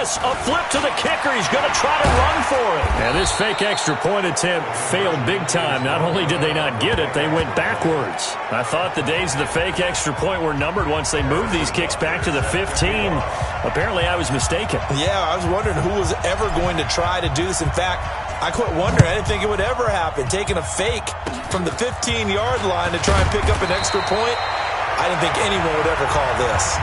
this. A flip to the kicker. He's going to try to run for it. And this fake extra point attempt failed big time. Not only did they not get it, they went backwards. I thought the days of the fake extra point were numbered once they moved these kicks back to the 15. Apparently, I was mistaken. Yeah, I was wondering who was ever going to try to do this. In fact, I quit wondering. I didn't think it would ever happen. Taking a fake from the 15-yard line to try and pick up an extra point, I didn't think anyone would ever call this.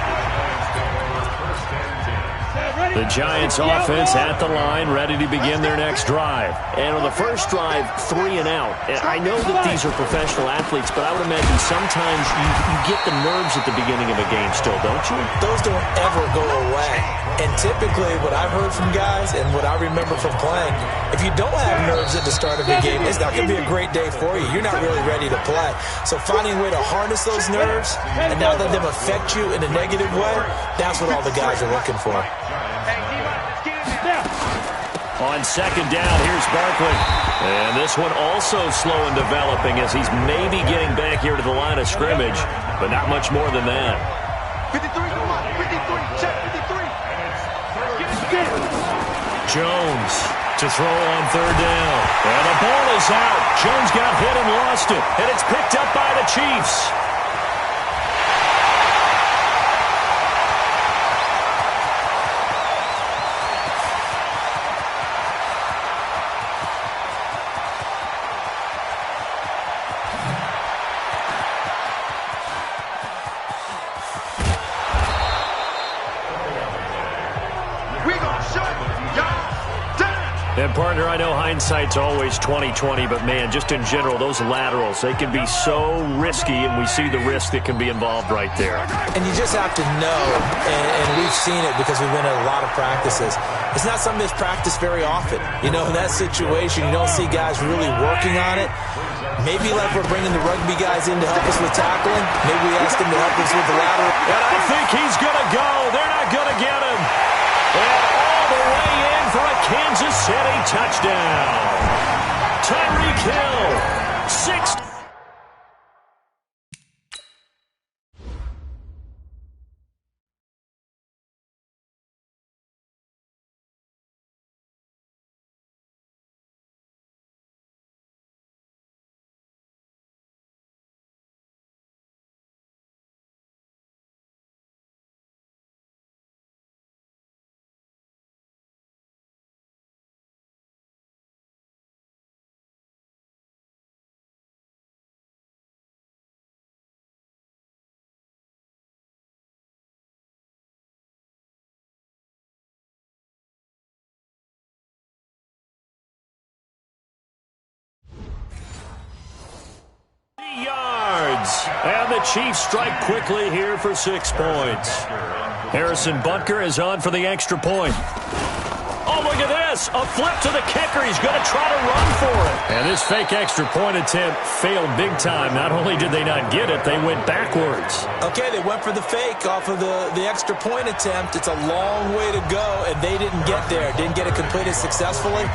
The Giants offense at the line, ready to begin their next drive. And on the first drive, 3 and out. And I know that these are professional athletes, but I would imagine sometimes you get the nerves at the beginning of a game still, don't you? Those don't ever go away. And typically what I've heard from guys and what I remember from playing, if you don't have nerves at the start of a game, it's not going to be a great day for you. You're not really ready to play. So finding a way to harness those nerves and not let them affect you in a negative way, that's what all the guys are looking for. On second down, here's Barkley. And this one also slow in developing as he's maybe getting back here to the line of scrimmage, but not much more than that. 53, come on, 53, check 53. Jones to throw on third down. And the ball is out. Jones got hit and lost it. And it's picked up by the Chiefs. And, partner, I know hindsight's always 20/20, but, man, just in general, those laterals, they can be so risky, and we see the risk that can be involved right there. And you just have to know, and we've seen it because we've been at a lot of practices, it's not something that's practiced very often. You know, in that situation, you don't see guys really working on it. Maybe like we're bringing the rugby guys in to help us with tackling. Maybe we ask them to help us with the lateral. And I think he's going to go. They're not going to get him. And all the way in for a Kansas City touchdown. Tyreek Hill, 6. Yards. And the Chiefs strike quickly here for 6 points. Harrison Butker is on for the extra point. Oh, look at this. A flip to the kicker. He's going to try to run for it. And this fake extra point attempt failed big time. Not only did they not get it, they went backwards. Okay, they went for the fake off of the extra point attempt. It's a long way to go, and they didn't get there. Didn't get it completed successfully.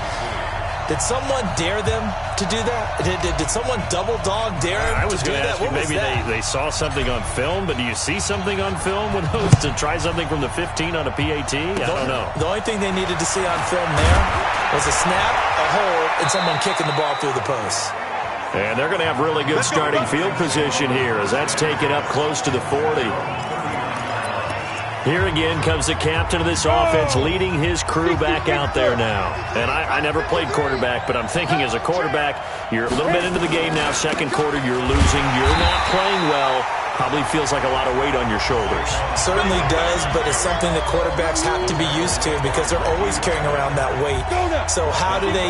Did someone dare them to do that? Did someone double dog dare them to do that? I was going to ask you, maybe they saw something on film, but do you see something on film with those to try something from the 15 on a PAT? I don't know. The only thing they needed to see on film there was a snap, a hold, and someone kicking the ball through the post. And they're going to have really good starting field position here as that's taken up close to the 40. Here again comes the captain of this offense leading his crew back out there now. And I never played quarterback, but I'm thinking as a quarterback, you're a little bit into the game now, second quarter, you're losing, you're not playing well. Probably feels like a lot of weight on your shoulders. Certainly does, but it's something that quarterbacks have to be used to because they're always carrying around that weight. So how do they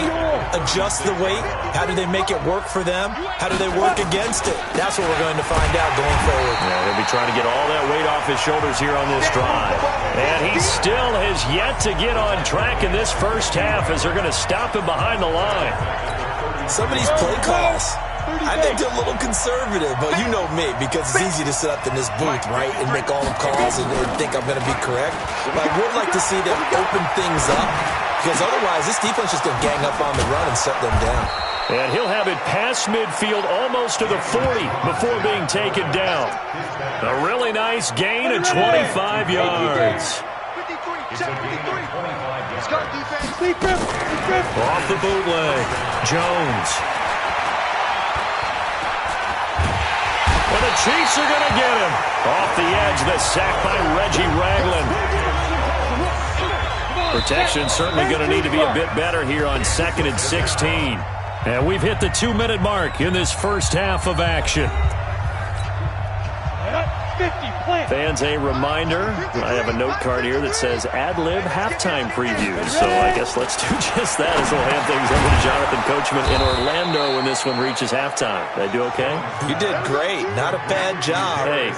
adjust the weight? How do they make it work for them? How do they work against it? That's what we're going to find out going forward. Yeah, they'll be trying to get all that weight off his shoulders here on this drive. And he still has yet to get on track in this first half as they're going to stop him behind the line. Some of these play calls, I think they're a little conservative, but you know me, because it's easy to sit up in this booth, right, and make all the calls and think I'm going to be correct. But I would like to see them open things up, because otherwise this defense is going to gang up on the run and shut them down. And he'll have it past midfield almost to the 40 before being taken down. A really nice gain of 25 yards. 53. Check 53. Let's go, defense. Off the bootleg. Jones. Well, the Chiefs are going to get him. Off the edge, the sack by Reggie Ragland. Protection certainly going to need to be a bit better here on 2nd and 16. And we've hit the 2-minute mark in this first half of action. Fans, a reminder, I have a note card here that says ad-lib halftime previews. So I guess let's do just that as we'll hand things over to Jonathan Coachman in Orlando when this one reaches halftime. Did I do okay? You did great. Not a bad job. Hey.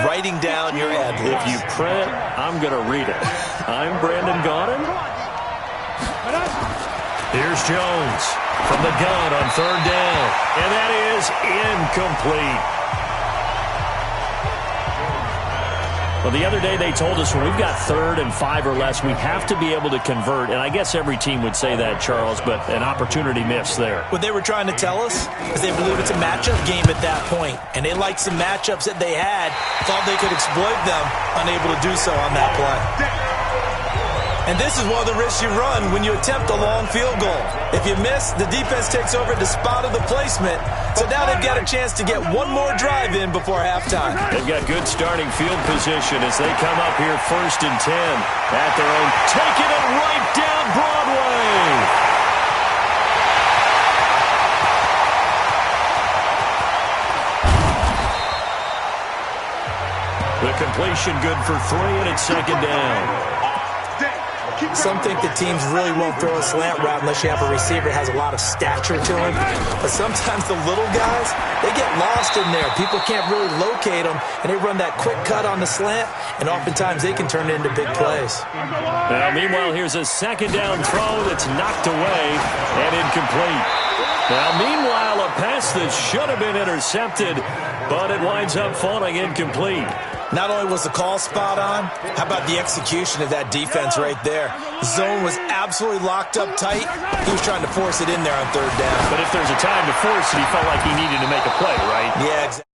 Writing down your ad-libs. If you print it, I'm going to read it. I'm Brandon Gaudin. Here's Jones from the gun on 3rd down. And that is incomplete. Well, the other day they told us when we've got 3rd and 5 or less, we have to be able to convert. And I guess every team would say that, Charles, but an opportunity missed there. What they were trying to tell us is they believe it's a matchup game at that point. And they liked some matchups that they had, thought they could exploit them, unable to do so on that play. And this is one of the risks you run when you attempt a long field goal. If you miss, the defense takes over the spot of the placement. So now they've got a chance to get one more drive in before halftime. They've got good starting field position as they come up here 1st and 10 at their own. Taking it right down Broadway. The completion good for 3, and it's 2nd down. Some think the teams really won't throw a slant route unless you have a receiver that has a lot of stature to him. But sometimes the little guys, they get lost in there. People can't really locate them, and they run that quick cut on the slant, and oftentimes they can turn it into big plays. Now, meanwhile, here's a 2nd down throw that's knocked away and incomplete. Now, meanwhile, a pass that should have been intercepted, but it winds up falling incomplete. Not only was the call spot on, how about the execution of that defense right there? The zone was absolutely locked up tight. He was trying to force it in there on 3rd down. But if there's a time to force it, he felt like he needed to make a play, right? Yeah, exactly.